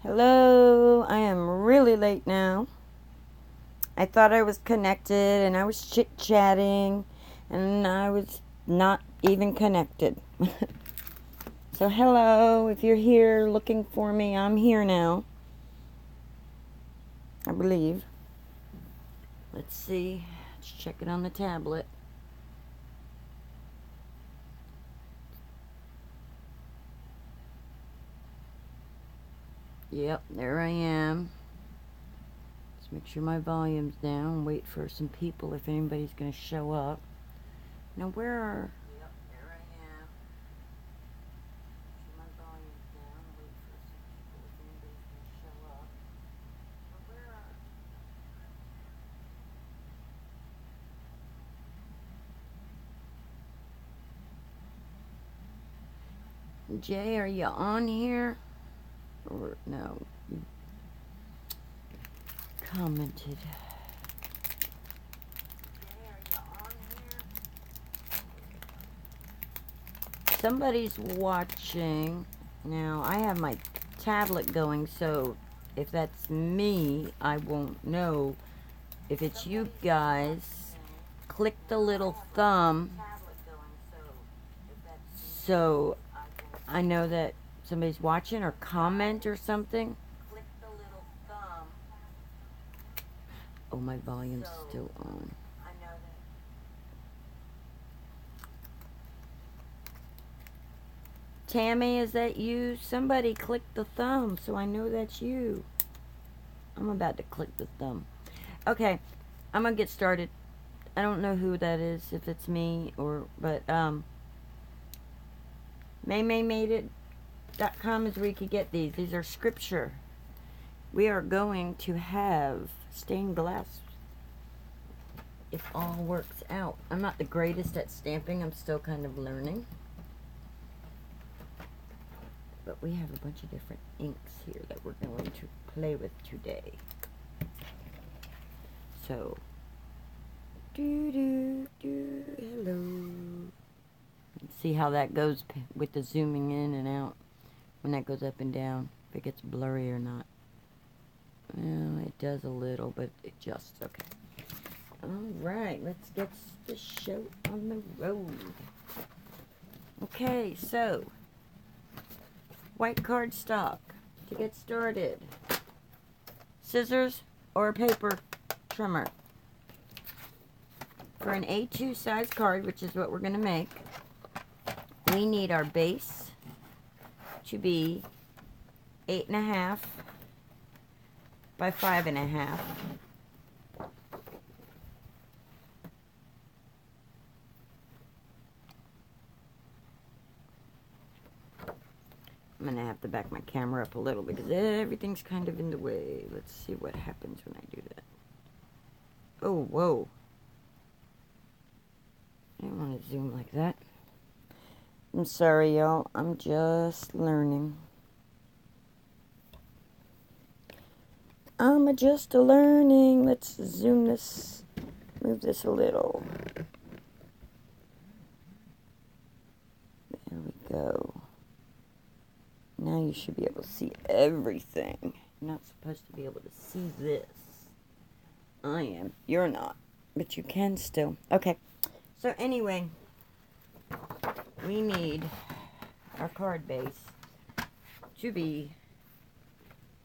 Hello, I am really late now. I thought I was connected and I was chit-chatting and I was not even connected. So hello, if you're here looking for me, I'm here now. I believe. Let's see. Let's check it on the tablet. Yep, there I am. Let's make sure my volume's down. Wait for some people if anybody's going to show up. Now where are... Yep, there I am. Make sure my volume's down. Wait for some people if anybody's going to show up. Now where are... Jay, are you on here? Or no, you commented. Jay, are you on here? Somebody's watching. Now, I have my tablet going, so if that's me, I won't know. If it's you guys, click the little thumb so I know that somebody's watching, or comment or something. Click the little thumb. Oh, my volume's still on. I know that. Tammy, is that you? Somebody click the thumb so I know that's you. I'm about to click the thumb. Okay, I'm gonna get started. I don't know who that is, if it's me or, but MayMayMadeIt.com is where you could get these. These are scripture. We are going to have stained glass if all works out. I'm not the greatest at stamping. I'm still kind of learning. But we have a bunch of different inks here that we're going to play with today. So, hello. Let's see how that goes with the zooming in and out when that goes up and down, if it gets blurry or not. Well, it does a little, but it adjusts. Okay. Alright, let's get the show on the road. Okay, so, white cardstock to get started. Scissors or a paper trimmer. For an A2 size card, which is what we're going to make, we need our base to be 8.5 by 5.5. I'm going to have to back my camera up a little because everything's kind of in the way. Let's see what happens when I do that. Oh, whoa. I don't want to zoom like that. I'm sorry, y'all. I'm just learning. I'm just learning. Let's zoom this. Move this a little. There we go. Now you should be able to see everything. You're not supposed to be able to see this. I am. You're not. But you can still. Okay. So anyway, we need our card base to be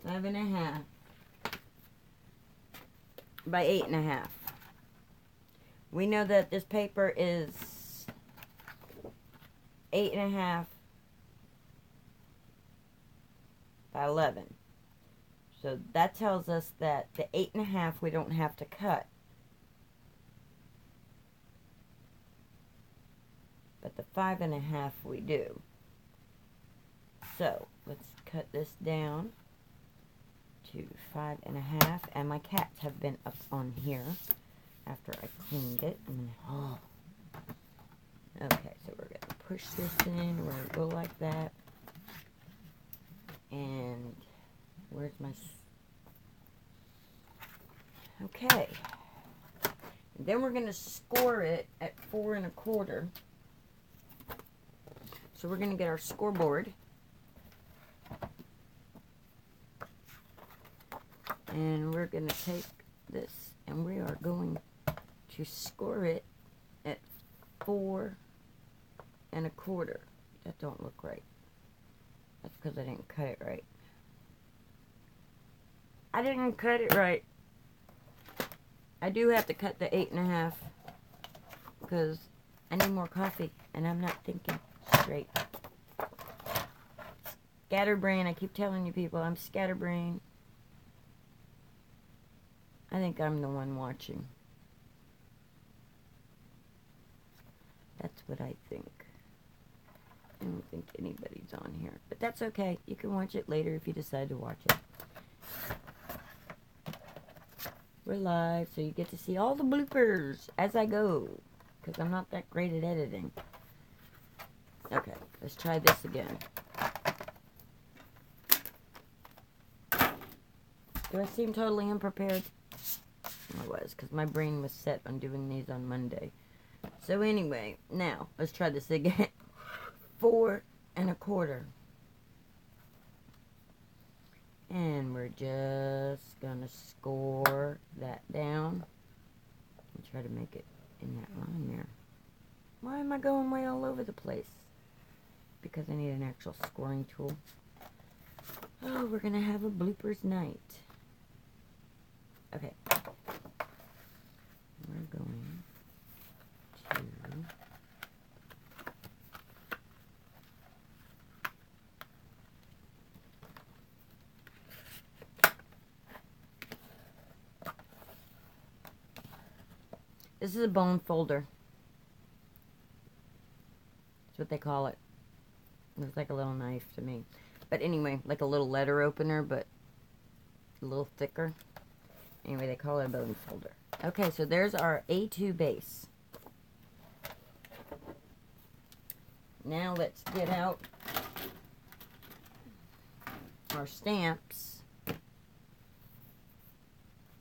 5.5 by 8.5. We know that this paper is 8.5 by 11. So that tells us that the 8.5 we don't have to cut. But the 5.5 we do. So let's cut this down to 5.5. And my cats have been up on here after I cleaned it. Okay, so we're going to push this in. We're going to go like that. And where's my... Okay. And then we're going to score it at 4 1/4. So we're going to get our scoreboard. And we're going to take this and we are going to score it at 4 1/4. That don't look right. That's because I didn't cut it right. I didn't cut it right. I do have to cut the 8 1/2 because I need more coffee and I'm not thinking straight. Scatterbrain. I keep telling you people, I'm scatterbrain. I think I'm the one watching. That's what I think. I don't think anybody's on here. But that's okay. You can watch it later if you decide to watch it. We're live, so you get to see all the bloopers as I go. Because I'm not that great at editing. Okay, let's try this again. Do I seem totally unprepared? I was, because my brain was set on doing these on Monday. So anyway, now, let's try this again. 4 1/4. And we're just going to score that down. And try to make it in that line there. Why am I going way all over the place? Because I need an actual scoring tool. Oh, we're going to have a bloopers night. Okay. We're going to... This is a bone folder. That's what they call it. It looks like a little knife to me. But anyway, like a little letter opener, but a little thicker. Anyway, they call it a bone folder. Okay, so there's our A2 base. Now let's get out our stamps.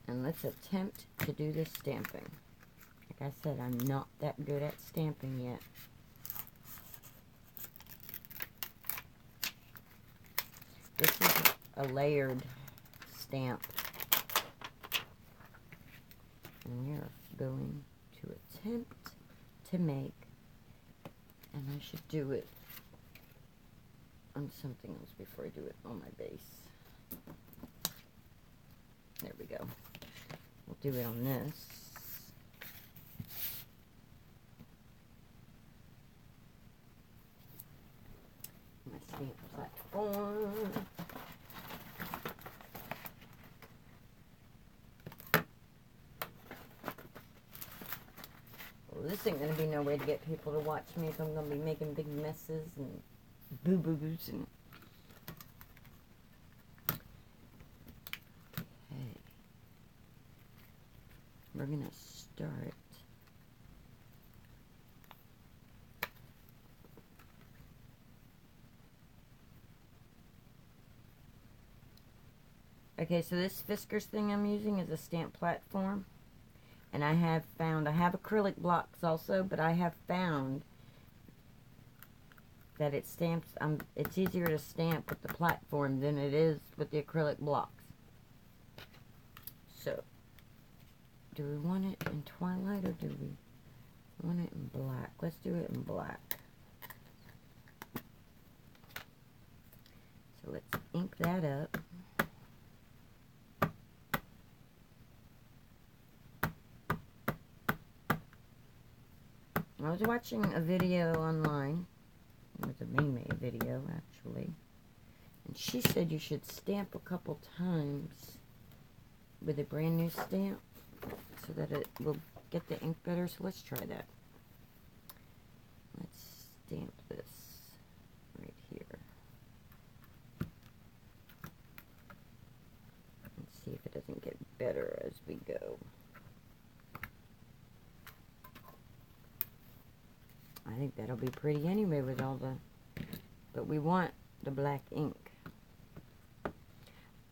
And let's attempt to do this stamping. Like I said, I'm not that good at stamping yet. This is a layered stamp. And we are going to attempt to make, and I should do it on something else before I do it on my base. There we go. We'll do it on this. My stamp platform. This ain't going to be no way to get people to watch me if I'm going to be making big messes and boo-boos and... Okay. We're going to start... Okay, so this Fiskars thing I'm using is a stamp platform. And I have acrylic blocks also, but I have found that it stamps, it's easier to stamp with the platform than it is with the acrylic blocks. So, do we want it in twilight or do we want it in black? Let's do it in black. So let's ink that up. I was watching a video online. It was a May video, actually. And she said you should stamp a couple times with a brand new stamp so that it will get the ink better. So let's try that. Let's stamp this right here. And see if it doesn't get better as we go. I think that'll be pretty anyway with all the... But we want the black ink.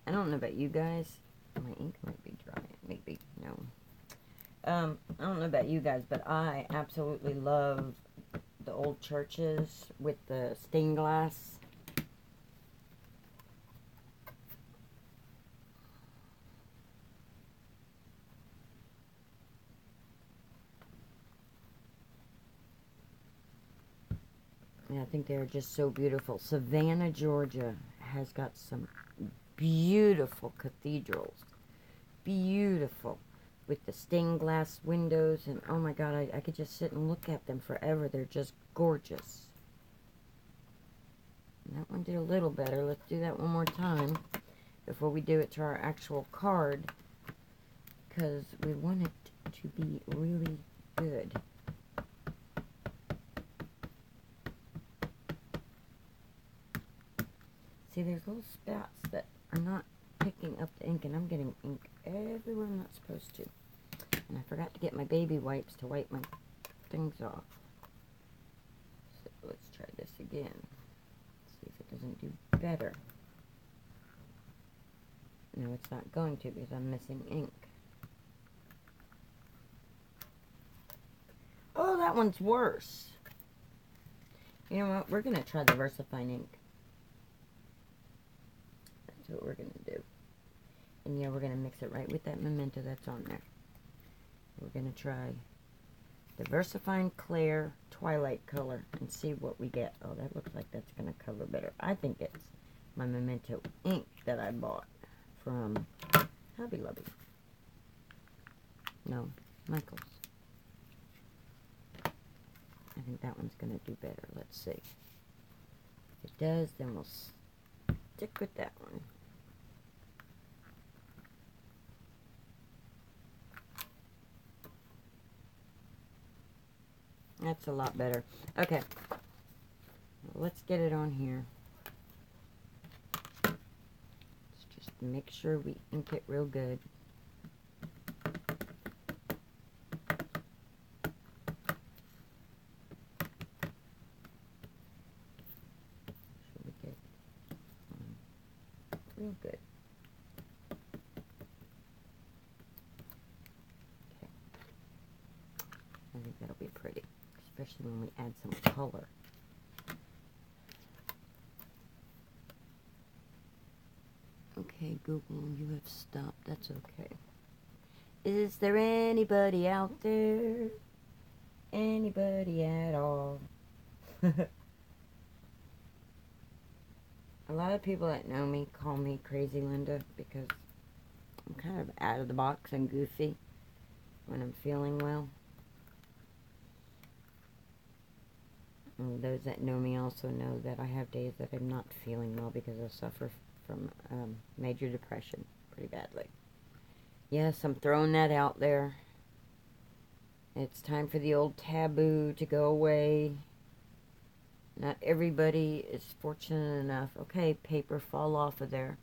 I don't know about you guys. My ink might be dry. Maybe, no. I don't know about you guys, but I absolutely love the old churches with the stained glass. And I think they're just so beautiful. Savannah, Georgia has got some beautiful cathedrals. Beautiful. With the stained glass windows. And oh my God, I could just sit and look at them forever. They're just gorgeous. And that one did a little better. Let's do that one more time before we do it to our actual card. Because we want it to be really good. See, there's little spots that are not picking up the ink, and I'm getting ink everywhere I'm not supposed to. And I forgot to get my baby wipes to wipe my things off. So let's try this again. See if it doesn't do better. No, it's not going to because I'm missing ink. Oh, that one's worse. You know what? We're going to try the VersaFine ink. That's what we're going to do. And yeah, we're going to mix it right with that Memento that's on there. We're going to try the VersaFine Clair Twilight color and see what we get. Oh, that looks like that's going to cover better. I think it's my Memento ink that I bought from Hobby Lobby. No, Michael's. I think that one's going to do better. Let's see. If it does, then we'll stick with that one. That's a lot better. Okay. Let's get it on here. Let's just make sure we ink it real good. Should we get real good? Okay. I think that'll be pretty. Especially when we add some color. Okay, Google, you have stopped. That's okay. Is there anybody out there? Anybody at all? A lot of people that know me call me Crazy Linda because I'm kind of out of the box and goofy when I'm feeling well. And those that know me also know that I have days that I'm not feeling well because I suffer from major depression pretty badly. Yes, I'm throwing that out there. It's time for the old taboo to go away. Not everybody is fortunate enough. Okay, paper, fall off of there.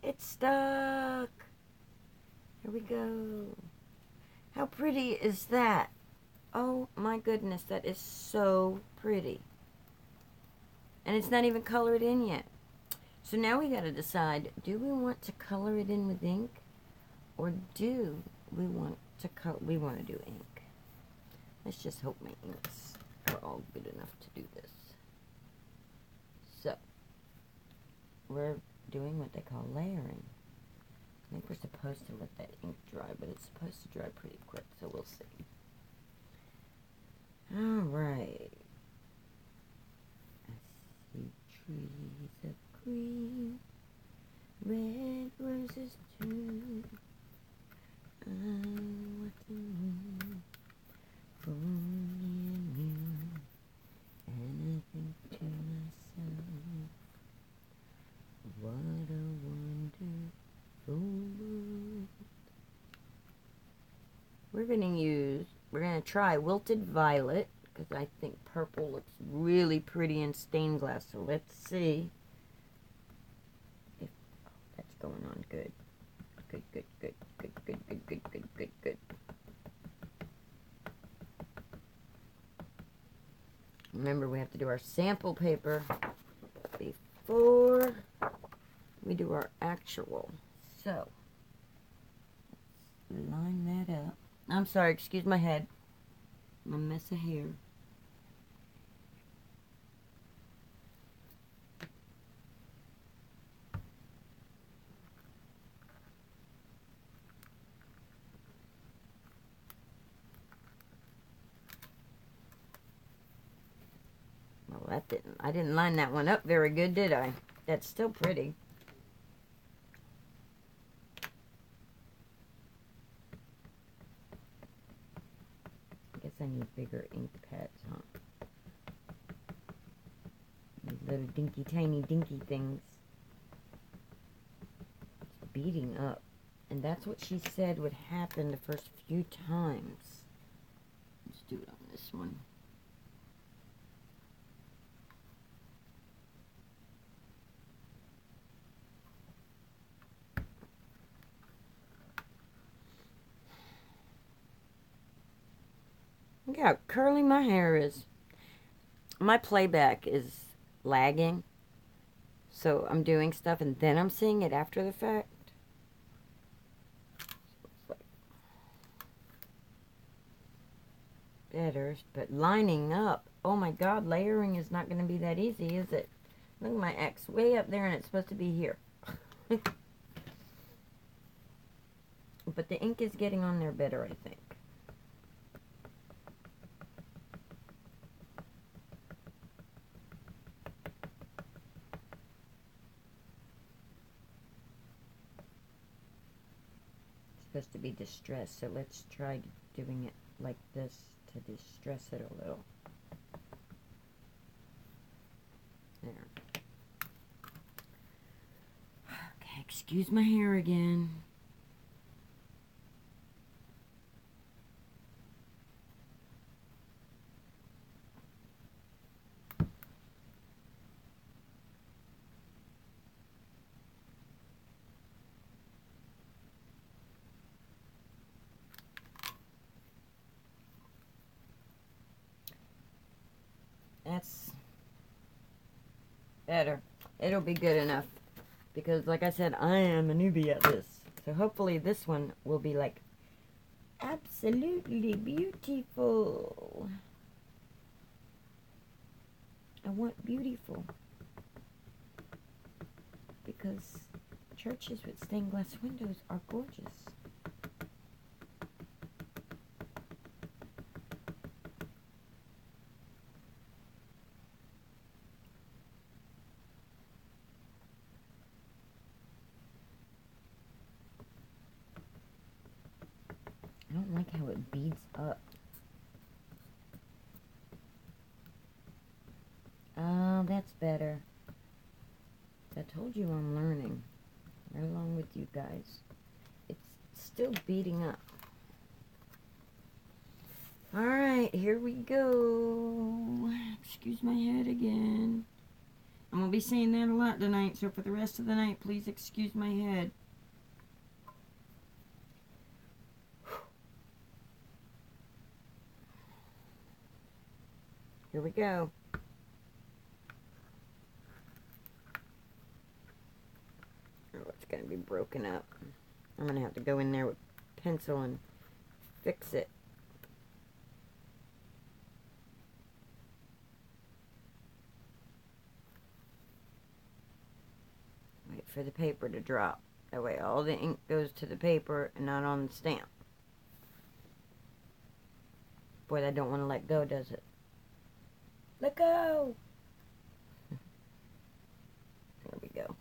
It's stuck. Here we go. How pretty is that? Oh my goodness, that is so pretty. And it's not even colored in yet. So now we got to decide, do we want to color it in with ink? Or do we want to do ink? Let's just hope my inks are all good enough to do this. So, we're doing what they call layering. I think we're supposed to let that ink dry, but it's supposed to dry pretty quick, so we'll see. Alright. I see trees of green, red roses too. I want the moon for me and you. And I think to myself, what a wonderful world. We're going to try Wilted Violet, because I think purple looks really pretty in stained glass. So let's see if that's going on good. Good, good, good, good, good, good, good, good, good, good. Remember, we have to do our sample paper before we do our actual. So, let's line that up. I'm sorry, excuse my head. My mess of hair. Well, I didn't line that one up very good, did I? That's still pretty. I guess I need bigger ink pads, huh? These little dinky, tiny, dinky things. It's beating up. And that's what she said would happen the first few times. Let's do it on this one. Look how curly my hair is. My playback is lagging. So I'm doing stuff and then I'm seeing it after the fact. Better, but lining up. Oh my God, layering is not going to be that easy, is it? Look at my X way up there and it's supposed to be here. But the ink is getting on there better, I think. It's supposed to be distressed, so let's try doing it like this to distress it a little. There. Okay, excuse my hair again. That's better. It'll be good enough. Because, like I said, I am a newbie at this. So hopefully this one will be, like, absolutely beautiful. I want beautiful. Because churches with stained glass windows are gorgeous. I don't like how it beads up. Oh, that's better. I told you I'm learning. Right along with you guys. It's still beating up. Alright, here we go. Excuse my head again. I'm going to be saying that a lot tonight, so for the rest of the night, please excuse my head. Here we go. Oh, it's going to be broken up. I'm going to have to go in there with pencil and fix it. Wait for the paper to drop. That way all the ink goes to the paper and not on the stamp. Boy, that don't want to let go, does it? Let go! There we go.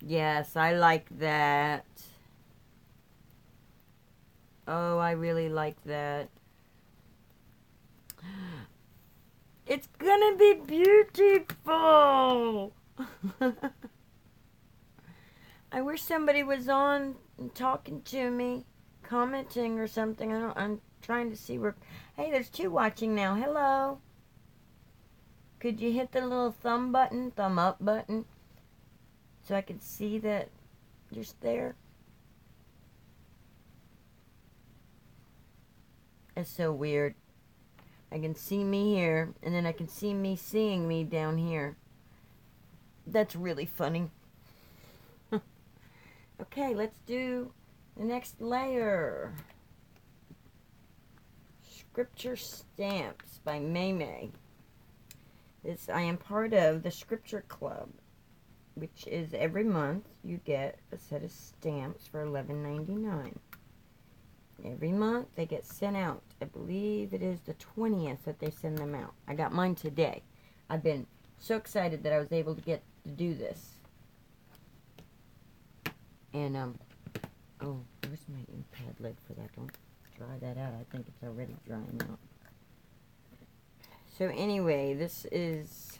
Yes, I like that. Oh, I really like that. It's gonna be beautiful! I wish somebody was on and talking to me, commenting or something. I'm trying to see where... Hey, there's 2 watching now. Hello. Could you hit the little thumb up button, so I could see that you're there? It's so weird. I can see me here, and then I can see me seeing me down here. That's really funny. Okay, let's do the next layer. Scripture Stamps by May. I am part of the Scripture Club, which is every month you get a set of stamps for $11.99. Every month they get sent out. I believe it is the 20th that they send them out. I got mine today. I've been so excited that I was able to get to do this. And, oh, where's my ink pad lid for that? Don't dry that out. I think it's already drying out. So anyway, this is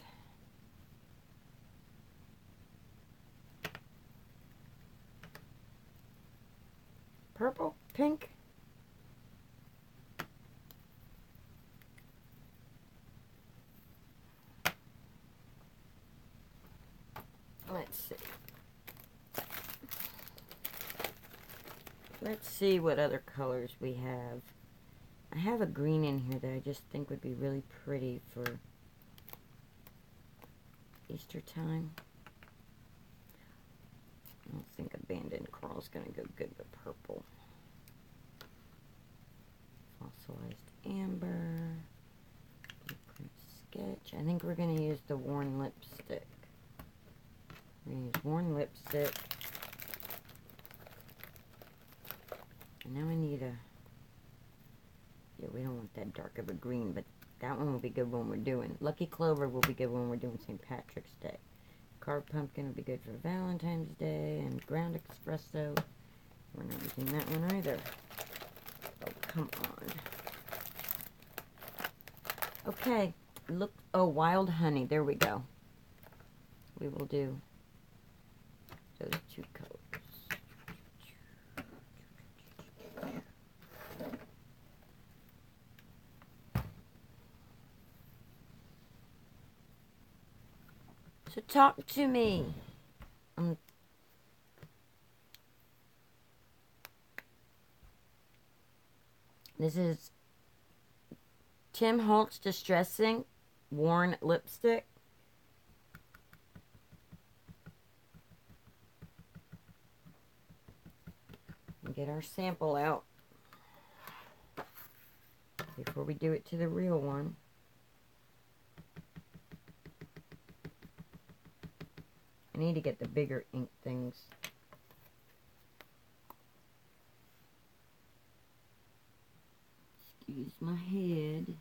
purple, pink. Let's see. Let's see what other colors we have. I have a green in here that I just think would be really pretty for Easter time. I don't think abandoned coral is going to go good with purple. Fossilized amber. Blueprint sketch. I think we're going to use the worn lipstick. We're going to use worn lipstick. And now I need a... Yeah, we don't want that dark of a green, but that one will be good when we're doing... Lucky Clover will be good when we're doing St. Patrick's Day. Carved Pumpkin will be good for Valentine's Day. And Ground Espresso. We're not using that one either. Oh, come on. Okay, look... Oh, Wild Honey. There we go. We will do those two colors. So talk to me. This is Tim Holtz Distressing Worn Lipstick. And get our sample out before we do it to the real one. I need to get the bigger ink things. Excuse my head.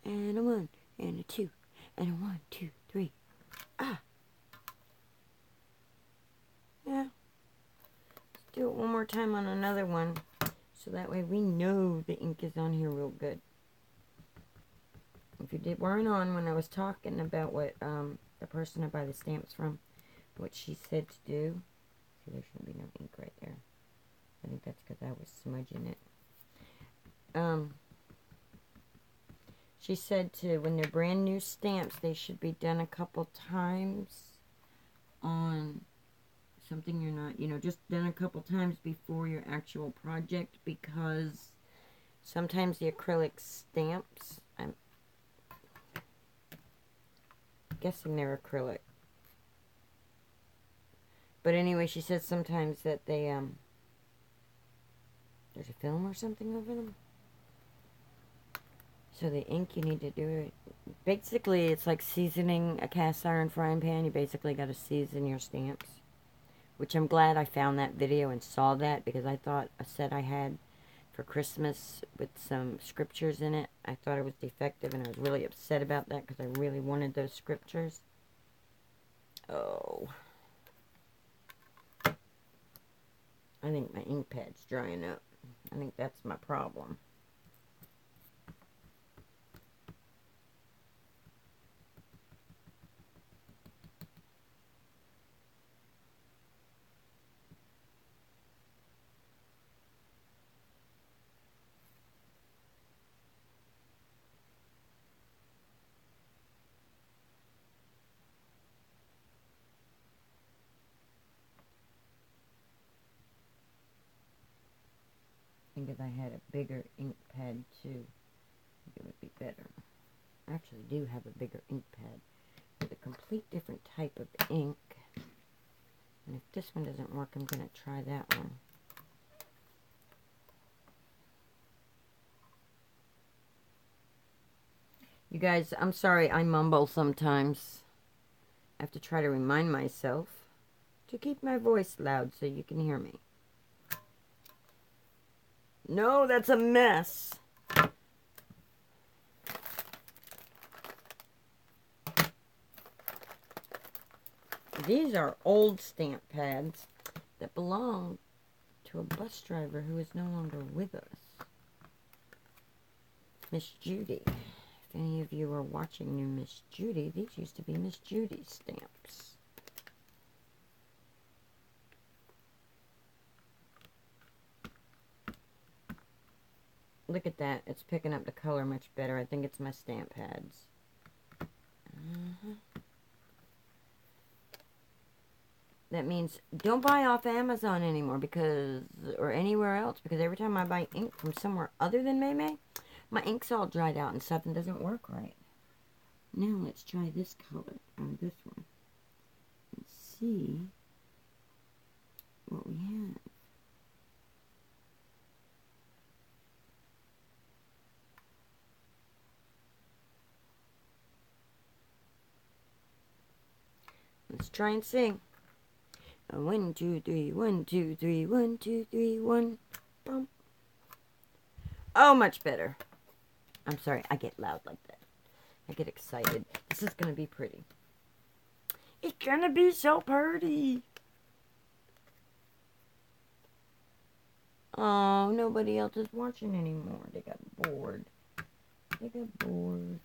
And a 1, and a 2, and a 1, 2, 3. Ah! Yeah. Let's do it one more time on another one. So that way we know the ink is on here real good. If you weren't on when I was talking about what the person I buy the stamps from, what she said to do. See, there shouldn't be no ink right there. I think that's because I was smudging it. She said when they're brand new stamps, they should be done a couple times on something you're not, just done a couple times before your actual project, because sometimes the acrylic stamps, I'm guessing they're acrylic. But anyway, she said sometimes that they, there's a film or something over them. So the ink, you need to do it. Basically, it's like seasoning a cast iron frying pan. You basically got to season your stamps. Which I'm glad I found that video and saw that, because I thought a set I had for Christmas with some scriptures in it, I thought it was defective, and I was really upset about that because I really wanted those scriptures. Oh. I think my ink pad's drying up. I think that's my problem. I think if I had a bigger ink pad too, it would be better. I actually do have a bigger ink pad with a complete different type of ink. And if this one doesn't work, I'm going to try that one. You guys, I'm sorry I mumble sometimes. I have to try to remind myself to keep my voice loud so you can hear me. No, that's a mess. These are old stamp pads that belong to a bus driver who is no longer with us. Miss Judy. If any of you are watching new Miss Judy, these used to be Miss Judy's stamps. Look at that. It's picking up the color much better. I think it's my stamp pads. That means don't buy off Amazon anymore or anywhere else, because every time I buy ink from somewhere other than May, my ink's all dried out and something doesn't work right. Now let's try this color on this one and see what we have. Let's try and sing. 1, 2, 3, 1, 2, 3, 1, 2, 3, 1. Bump. Oh, much better. I'm sorry, I get loud like that. I get excited. This is going to be pretty. It's going to be so pretty. Oh, nobody else is watching anymore. They got bored. Take a board.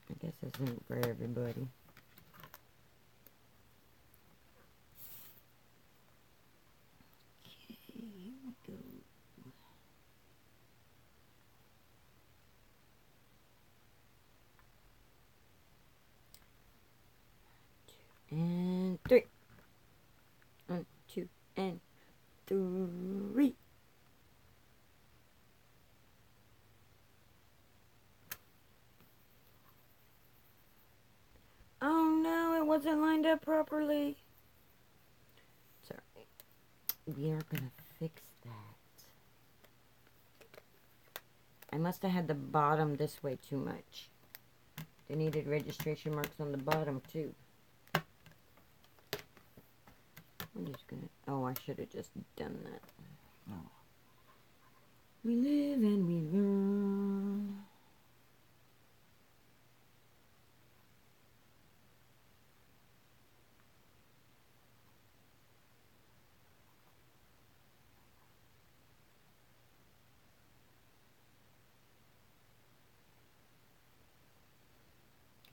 I guess this isn't for everybody. Okay, here we go. And 3. 1, 2, and 3. Oh no, it wasn't lined up properly. Sorry. We are gonna fix that. I must have had the bottom this way too much. They needed registration marks on the bottom too. I'm just gonna... Oh, I should have just done that. Oh. We live and we learn.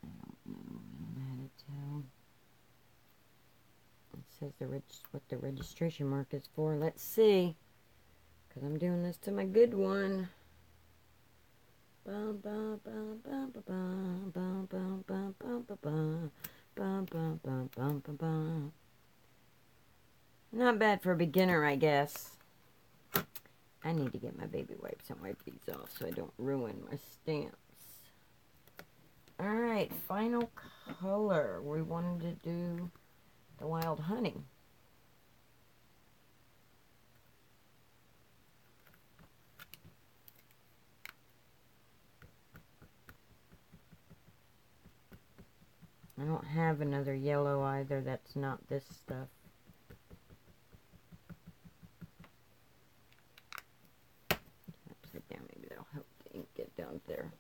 I don't know how to tell. It says what the registration mark is for. Let's see. Because I'm doing this to my good one. Bum, bum, bum, bum, bum, bum, bum, bum, bum, bum, bum, bum, bum, bum, bum, bum, bum. Not bad for a beginner, I guess. I need to get my baby wipes and wipe these off so I don't ruin my stamps. Alright, final color. We wanted to do the wild honey. I don't have another yellow either. That's not this stuff. Upside down, maybe that'll help the ink get down there.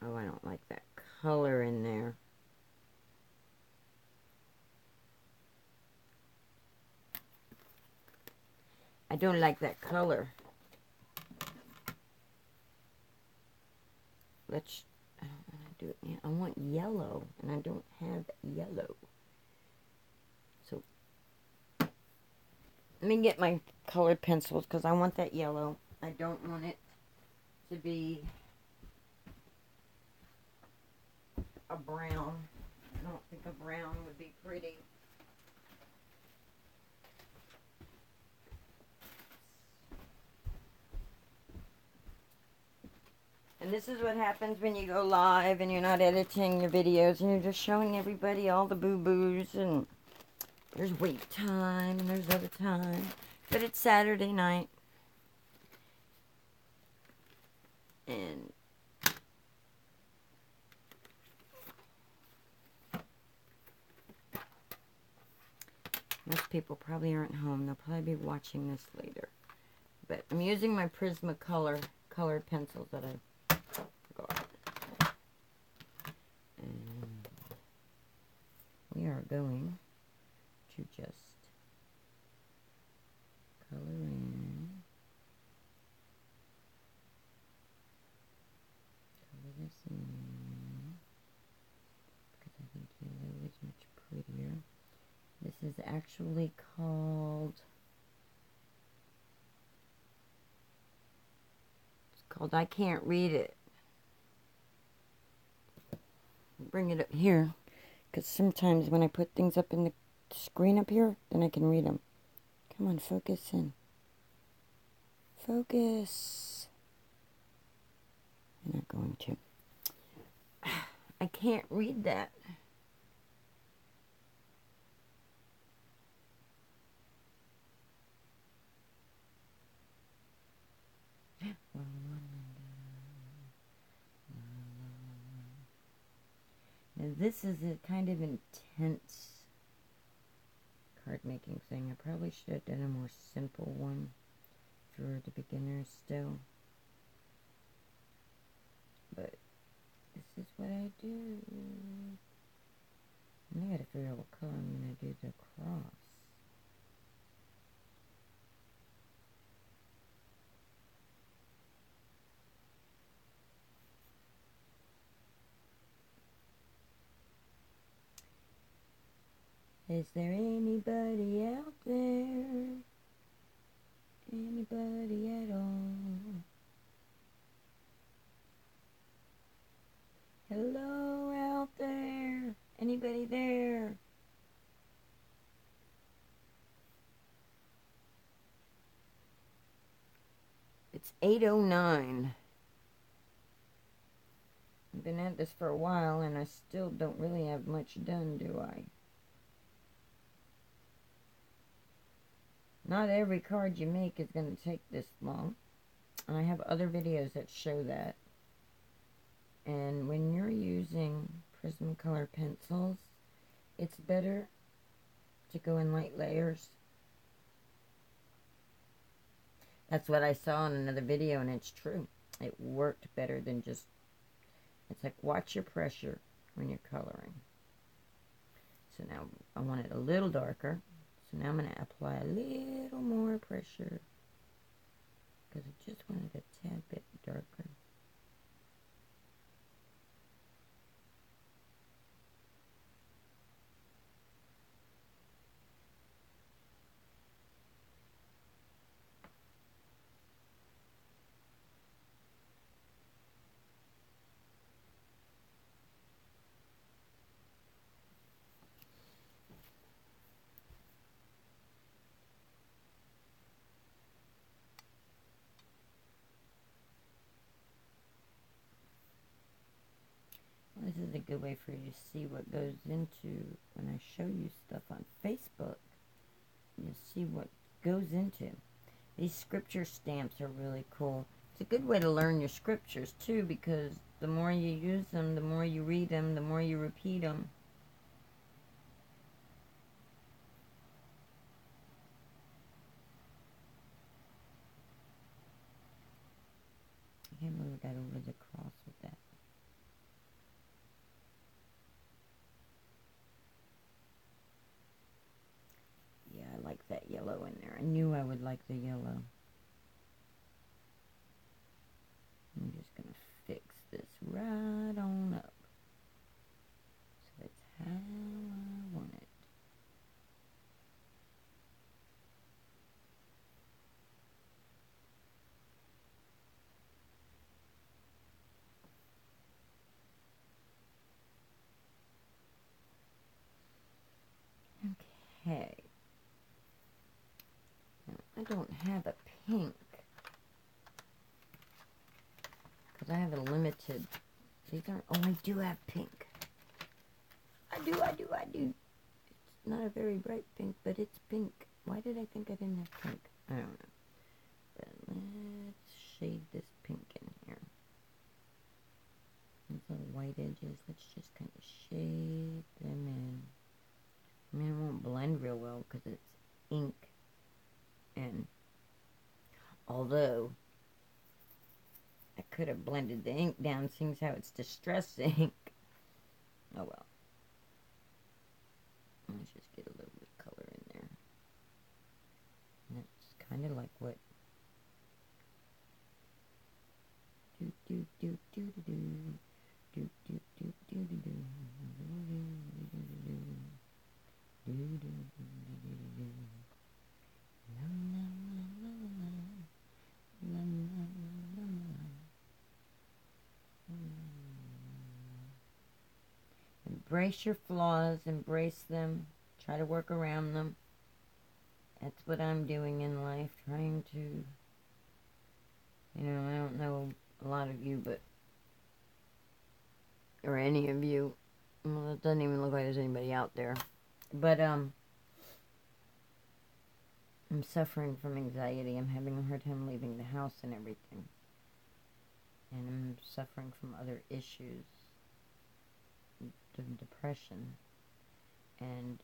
Oh, I don't like that color in there. I don't like that color. Let's... I don't want to do it. Yeah, I want yellow, and I don't have yellow. So, let me get my colored pencils, because I want that yellow. I don't want it to be a brown. I don't think a brown would be pretty. And this is what happens when you go live and you're not editing your videos and you're just showing everybody all the boo-boos, and there's wait time and there's other time. But it's Saturday night. And most people probably aren't home. They'll probably be watching this later. But I'm using my Prismacolor colored pencils that I got. And we are going to just color in. Color this in. Because I think yellow is much prettier. This is actually called... I can't read it. Bring it up here, because sometimes when I put things up in the screen up here, then I can read them. Come on, focus in. Focus. I'm not going to. I can't read that. Now this is a kind of intense card making thing. I probably should have done a more simple one for the beginners still. But this is what I do. And I gotta figure out what color I'm gonna do the cross. Is there anybody out there? Anybody at all? Hello out there? Anybody there? It's 8:09. I've been at this for a while and I still don't really have much done, do I? Not every card you make is going to take this long. And I have other videos that show that. And when you're using Prismacolor pencils, it's better to go in light layers. That's what I saw in another video, and it's true. It worked better than just... It's like, watch your pressure when you're coloring. So now I want it a little darker. So now I'm going to apply a little more pressure, because I just wanted a tad bit darker. This is a good way for you to see what goes into, when I show you stuff on Facebook, you'll see what goes into. These scripture stamps are really cool. It's a good way to learn your scriptures too, because the more you use them, the more you read them, the more you repeat them. I can't believe I got over the cross with that. Yeah, I like that yellow in there. I knew I would like the yellow. I'm just going to fix this right on up, so it's how I want it. Okay. Now, I don't have a pink, because Because I have a limited. These aren't. Oh, I do have pink. I do. It's not a very bright pink, but it's pink. Why did I think I didn't have pink? I don't know. But let's shade this pink in here. These little white edges, let's just kind of shade them in. I mean, it won't blend real well because it's ink. And although I could have blended the ink down, seeing how it's distress ink. Oh well. Let's just get a little bit of color in there. And that's kind of like what do do do do do do do do do do do do. Embrace your flaws, embrace them, try to work around them. That's what I'm doing in life, trying to, I don't know a lot of you, but, or any of you, well, it doesn't even look like there's anybody out there, but, I'm suffering from anxiety. I'm having a hard time leaving the house and everything, and I'm suffering from other issues, depression, and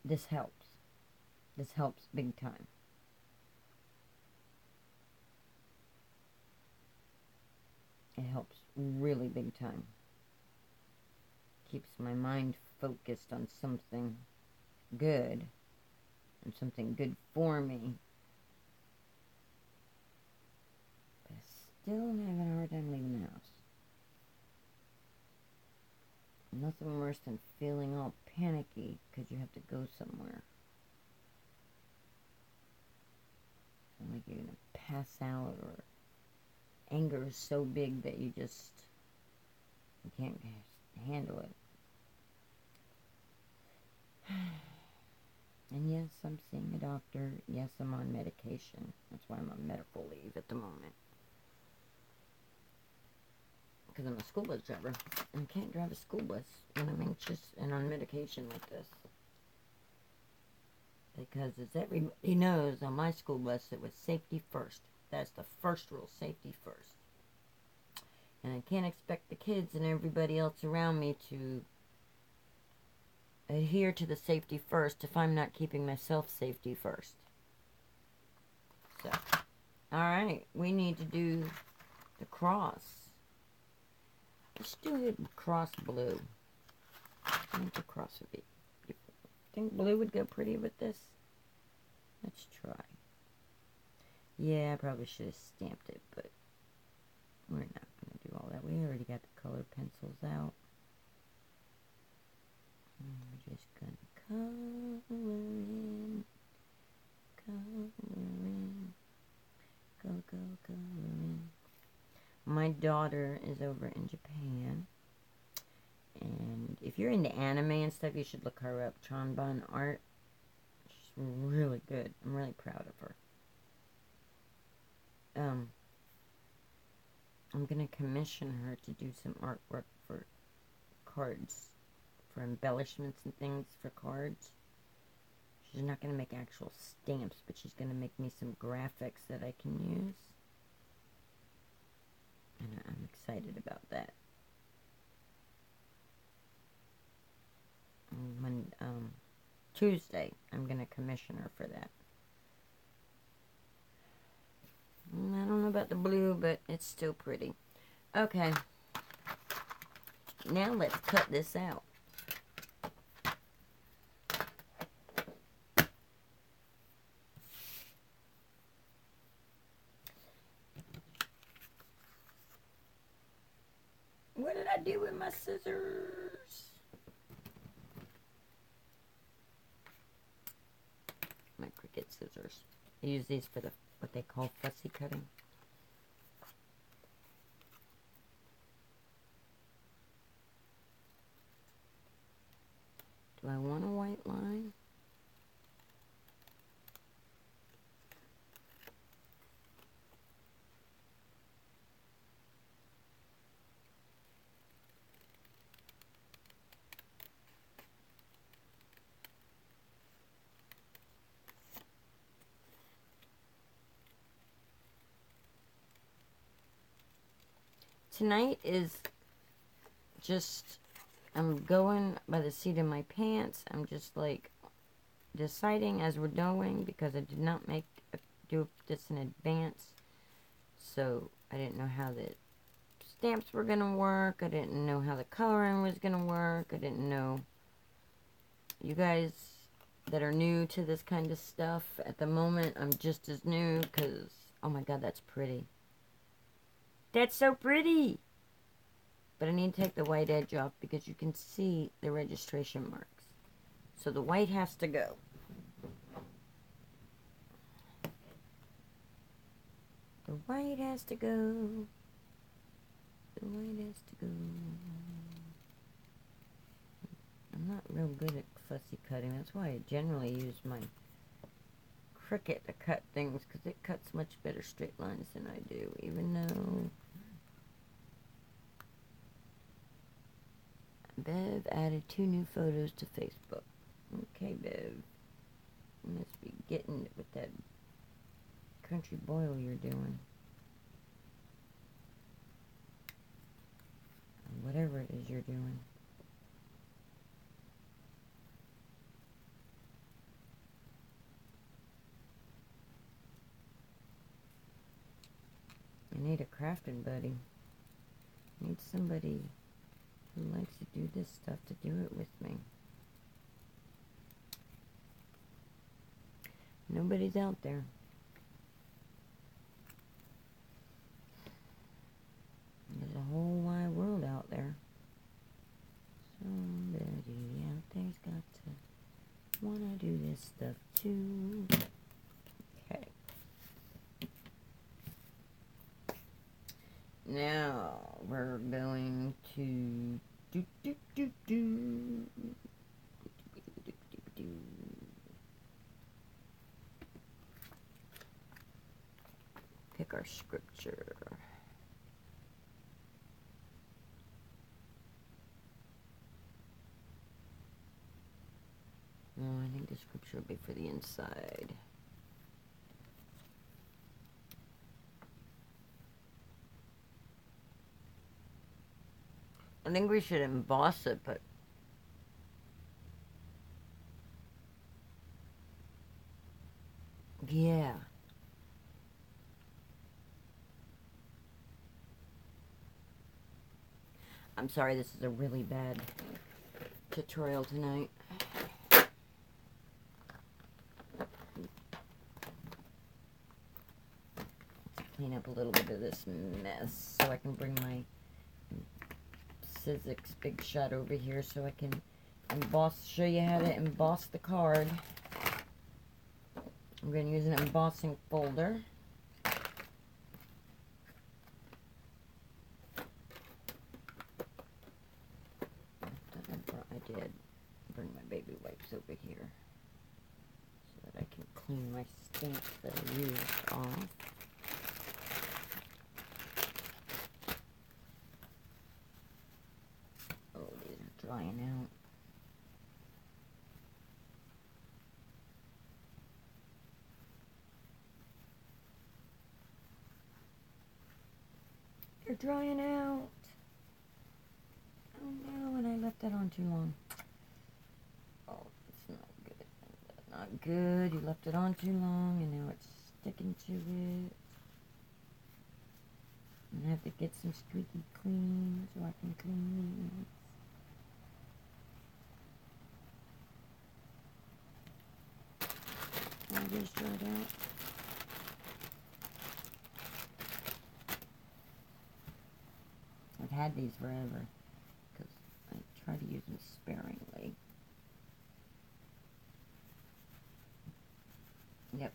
this helps. This helps big time. It helps really big time. Keeps my mind focused on something good, and something good for me. But still I'm having a hard time leaving the house. Nothing worse than feeling all panicky because you have to go somewhere. Like you're going to pass out, or anger is so big that you can't handle it. And yes, I'm seeing a doctor. Yes, I'm on medication. That's why I'm on medical leave at the moment. Because I'm a school bus driver, and I can't drive a school bus when I'm anxious and on medication like this. Because as everybody knows, on my school bus, it was safety first. That's the first rule, safety first. And I can't expect the kids and everybody else around me to adhere to the safety first if I'm not keeping myself safety first. So, alright, we need to do the cross. Let's do it cross blue. I think the cross would be beautiful. Think blue would go pretty with this? Let's try. Yeah, I probably should have stamped it, but we're not going to do all that. We already got the colored pencils out. And we're just going to color in. Go in. My daughter is over in Japan. And if you're into anime and stuff, you should look her up. Toman art. She's really good. I'm really proud of her. I'm going to commission her to do some artwork for cards. For embellishments and things for cards. She's not going to make actual stamps, but she's going to make me some graphics that I can use. And I'm excited about that. When Tuesday, I'm going to commission her for that. I don't know about the blue, but it's still pretty. Okay. Now let's cut this out. What did I do with my scissors? My Cricut scissors. I use these for what they call fussy cutting. Do I want a white line? tonight is just, I'm going by the seat of my pants. I'm just like deciding as we're going, because I did not do this in advance. So I didn't know how the stamps were going to work. I didn't know how the coloring was going to work. I didn't know. You guys that are new to this kind of stuff, at the moment, I'm just as new, because, oh my god, that's pretty. That's so pretty! But I need to take the white edge off, because you can see the registration marks. So the white has to go. The white has to go. The white has to go. I'm not real good at fussy cutting. That's why I generally use my Cricut to cut things, because it cuts much better straight lines than I do, even though Bev added 2 new photos to Facebook. Okay, Bev. You must be getting it with that country boil you're doing. Or whatever it is you're doing. I need a crafting buddy. I need somebody who likes to do this stuff to do it with me. Nobody's out there. There's a whole wide world out there. Somebody out there's got to want to do this stuff too. Okay. Now we're going to pick our scripture. No, I think the scripture will be for the inside. I think we should emboss it, but yeah. I'm sorry, this is a really bad tutorial tonight. Clean up a little bit of this mess so I can bring my Sizzix Big Shot over here so I can show you how to emboss the card. I'm going to use an embossing folder. I did bring my baby wipes over here so that I can clean my stamps that I used off. Oh, these are drying out. They're drying out. Oh no, and I left that on too long. Oh, it's not good. Not good. You left it on too long and now it's sticking to it. I have to get some squeaky clean so I can clean these. All these dried out. I've had these forever because I try to use them sparingly. Yep.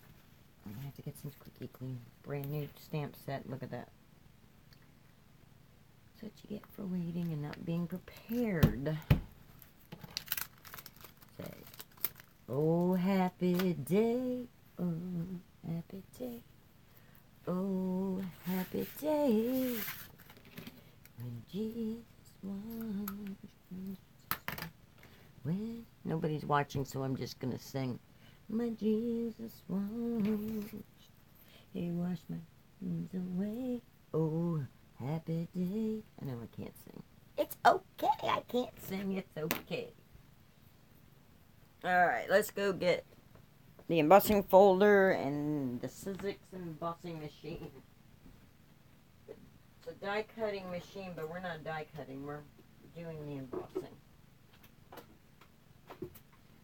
I have to get some squeaky clean. Brand new stamp set. Look at that. That's what you get for waiting and not being prepared. Say, oh, happy day. Oh, happy day. Oh, happy day. When Jesus washed. When nobody's watching, so I'm just gonna sing. My Jesus washed. He washed my sins away. Oh, Happy day. I know I can't sing. It's okay. I can't sing. It's okay. Alright, let's go get the embossing folder and the Sizzix embossing machine. It's a die cutting machine, but we're not die cutting. We're doing the embossing.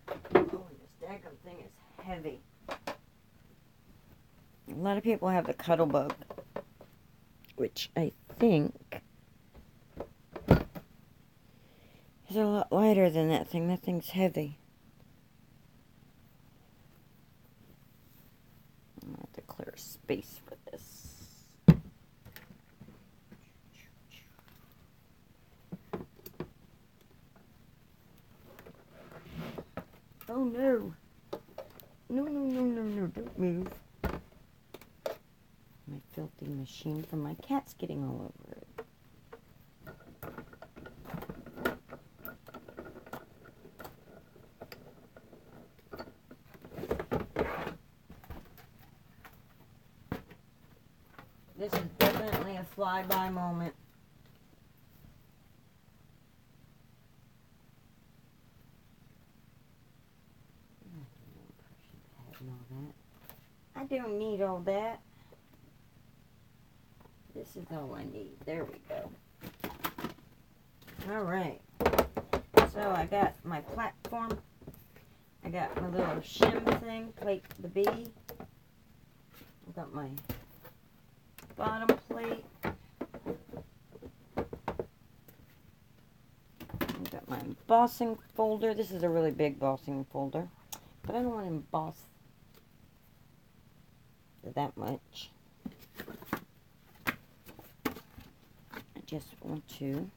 Oh, and this daggum thing is heavy. A lot of people have the cuddle bug, which I think is a lot lighter than that thing. That thing's heavy. I'm going to have to clear space for this. Oh no. No, no, no, no, no, don't move. My filthy machine from my cat's getting all over it. This is definitely a flyby moment. I don't need all that. This is all I need. There we go. Alright. So I got my platform. I got my little shim thing, plate the B. I got my bottom plate. I got my embossing folder. This is a really big embossing folder. But I don't want to emboss that much. I just want to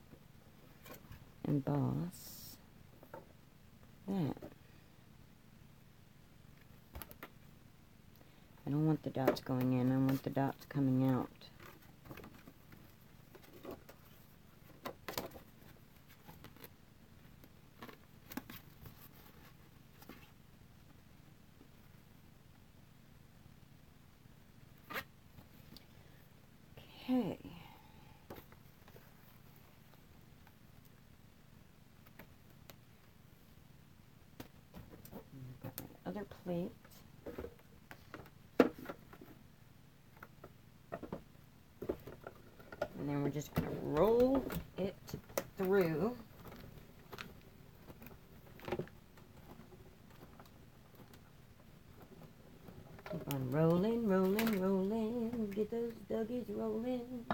emboss that. I don't want the dots going in. I want the dots coming out. Okay. I've got my other plate. And then we're just going to roll it through. Keep on rolling, rolling, rolling. Get those duggies rolling.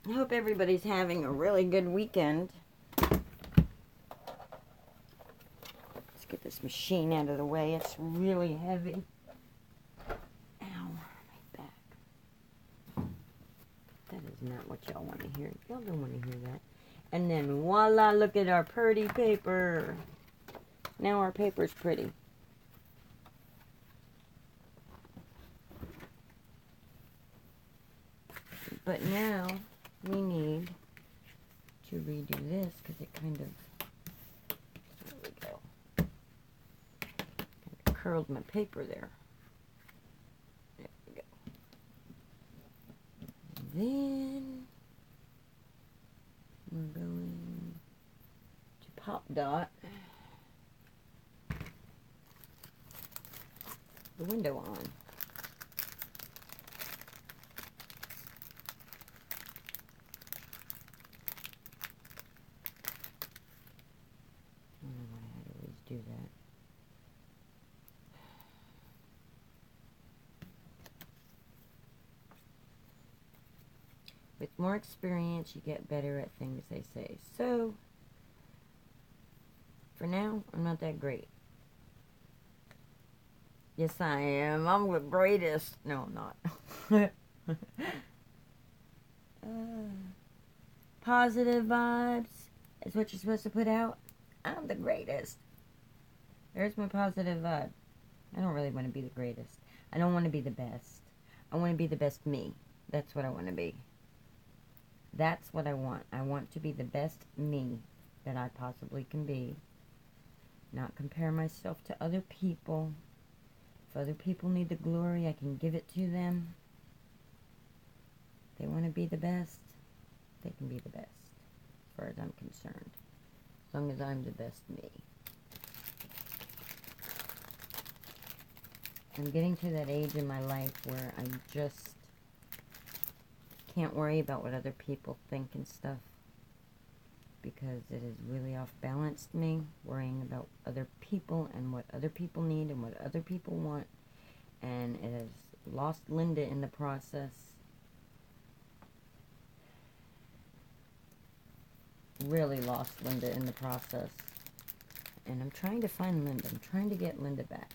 I hope everybody's having a really good weekend. Let's get this machine out of the way. It's really heavy. Ow, my back. That is not what y'all want to hear. Y'all don't want to hear that. And then voila, look at our pretty paper. Now our paper's pretty. But now we need to redo this because it kind of, there we go, kind of curled my paper there. There we go. And then we're going to pop dot the window on. I don't know why I always do that. With more experience, you get better at things, they say. So, for now, I'm not that great. Yes, I am. I'm the greatest. No, I'm not. Positive vibes is what you're supposed to put out. I'm the greatest. There's my positive vibe. I don't really want to be the greatest. I don't want to be the best. I want to be the best me. That's what I want to be. That's what I want. I want to be the best me that I possibly can be. Not compare myself to other people. If other people need the glory, I can give it to them. If they want to be the best, they can be the best, as far as I'm concerned. As long as I'm the best me. I'm getting to that age in my life where I just can't worry about what other people think and stuff, because it has really off-balanced me, worrying about other people and what other people need and what other people want, and it has lost Linda in the process. Really lost Linda in the process. And I'm trying to find Linda. I'm trying to get Linda back.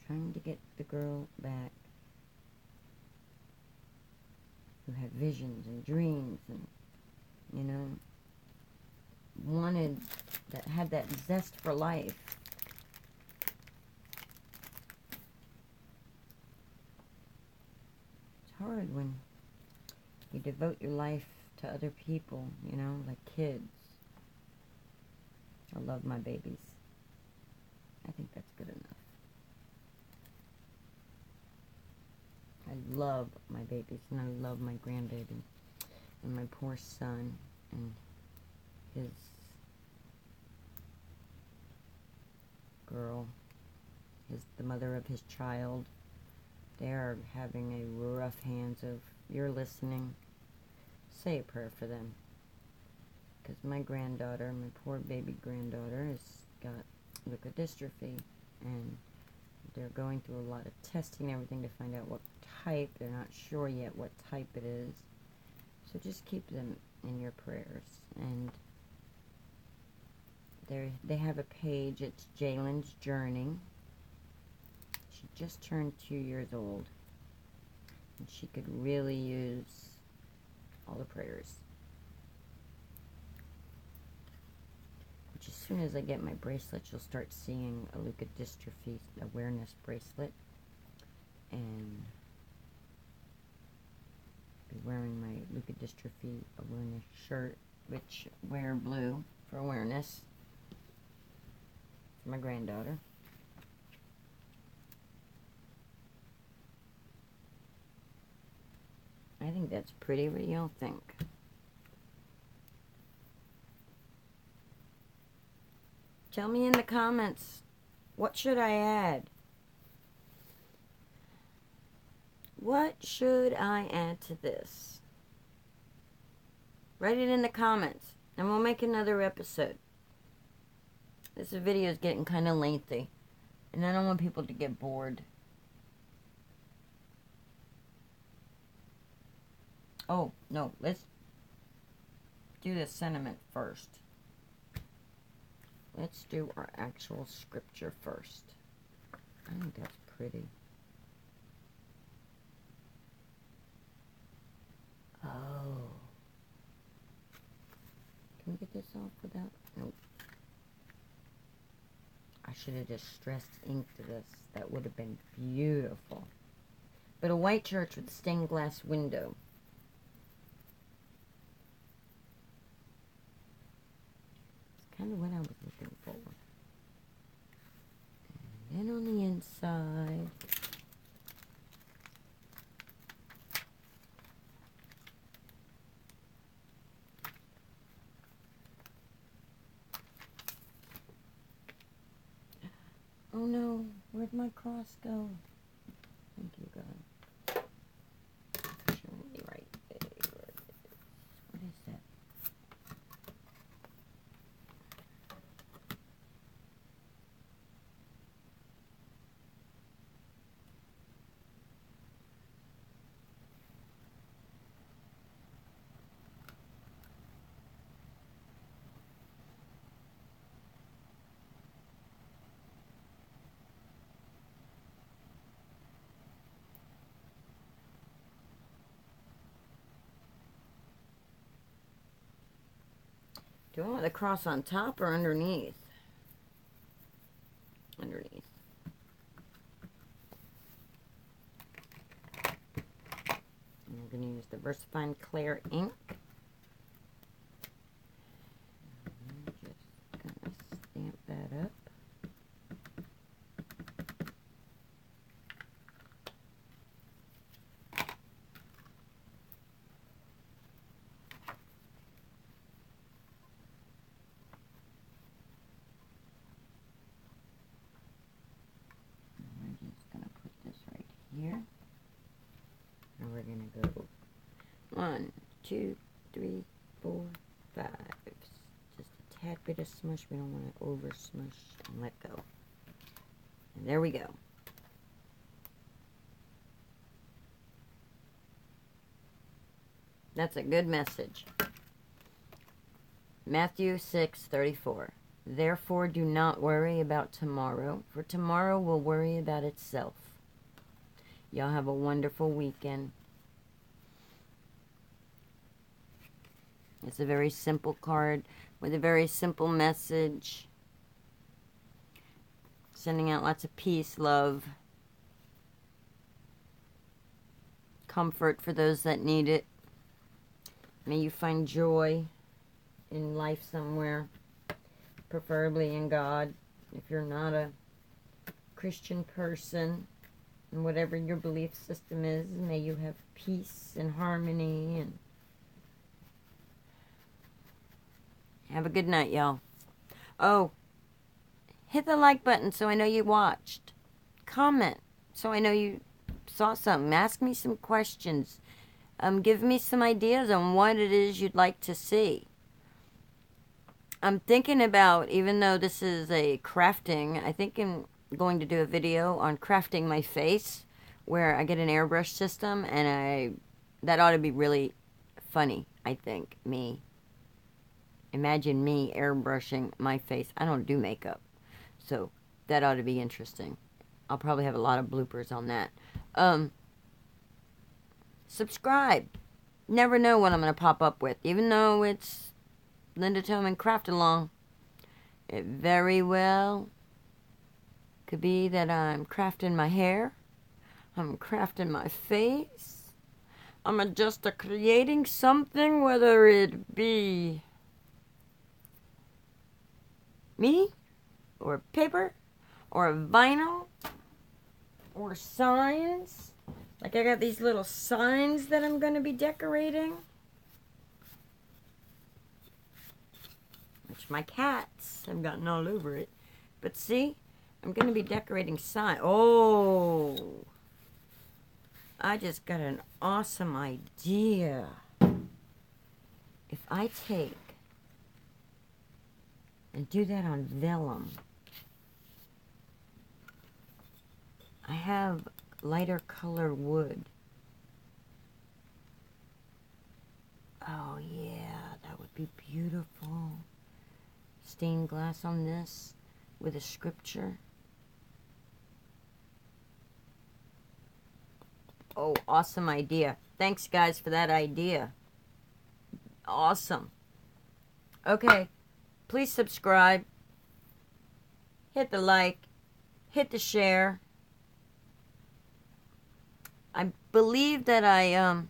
Trying to get the girl back who had visions and dreams and, you know, wanted, that had that zest for life. It's hard when you devote your life to other people, you know, like kids. I love my babies. I think that's good enough. I love my babies, and I love my grandbaby, and my poor son, and his girl, the mother of his child. They are having a rough hands of, you're listening, say a prayer for them. Because my granddaughter, my poor baby granddaughter, has got leukodystrophy, and they're going through a lot of testing and everything to find out what type. They're not sure yet what type it is. So just keep them in your prayers. And they have a page. It's Jalen's Journey. She just turned 2 years old. And she could really use all the prayers. Which, as soon as I get my bracelet, you'll start seeing a leukodystrophy awareness bracelet. And be wearing my leukodystrophy awareness shirt, which wear blue for awareness, for my granddaughter. I think that's pretty. What do y'all think? Tell me in the comments, what should I add? What should I add to this? Write it in the comments, and we'll make another episode. This video is getting kind of lengthy, and I don't want people to get bored. Oh, no, let's do the sentiment first. Let's do our actual scripture first. I think that's pretty. Oh. Can we get this off without? Nope. I should have just stressed inked this. That would have been beautiful. But a white church with stained glass window. It's kind of what I was looking for. And then on the inside, oh no, where'd my cross go? Thank you, God. Showing me right there. What is that? Do I want the cross on top or underneath? Underneath. And I'm going to use the VersaFine Clear ink. I'm just going to stamp that here. And we're going to go 1, 2, 3, 4, 5. Just a tad bit of smush. We don't want to over smush, and let go. And there we go. That's a good message. Matthew 6:34. Therefore do not worry about tomorrow, for tomorrow will worry about itself. Y'all have a wonderful weekend. It's a very simple card with a very simple message. Sending out lots of peace, love, comfort for those that need it. May you find joy in life somewhere, preferably in God. If you're not a Christian person, and whatever your belief system is, may you have peace and harmony. And have a good night, y'all. Oh, hit the like button so I know you watched. Comment so I know you saw something. Ask me some questions. Give me some ideas on what it is you'd like to see. I'm thinking about, even though this is a crafting, I think I'm going to do a video on crafting my face, where I get an airbrush system, and that ought to be really funny, I think. Imagine me airbrushing my face. I don't do makeup, so that ought to be interesting. I'll probably have a lot of bloopers on that. Subscribe. Never know what I'm going to pop up with. Even though it's Linda Toman Craft Along, it very well could be that I'm crafting my hair. I'm crafting my face. I'm just creating something, whether it be me, or paper, or vinyl, or signs. Like I got these little signs that I'm going to be decorating. Which my cats have gotten all over it. But see, I'm going to be decorating signs. Oh, I just got an awesome idea. If I take and do that on vellum, I have lighter color wood. Oh yeah, that would be beautiful. Stained glass on this with a scripture. Oh, awesome idea. Thanks guys for that idea. Awesome. Okay, please subscribe. Hit the like. Hit the share. I believe that I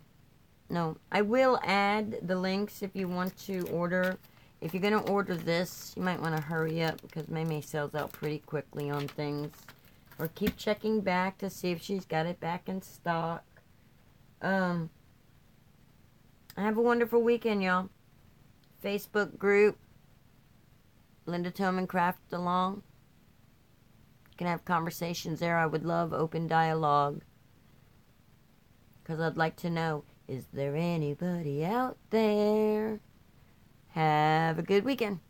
will add the links if you want to order. If you're going to order this, you might want to hurry up because Maymay sells out pretty quickly on things. Or keep checking back to see if she's got it back in stock. Have a wonderful weekend, y'all. Facebook group, Linda Toman Craft Along. You can have conversations there. I would love open dialogue. Because I'd like to know, is there anybody out there? Have a good weekend.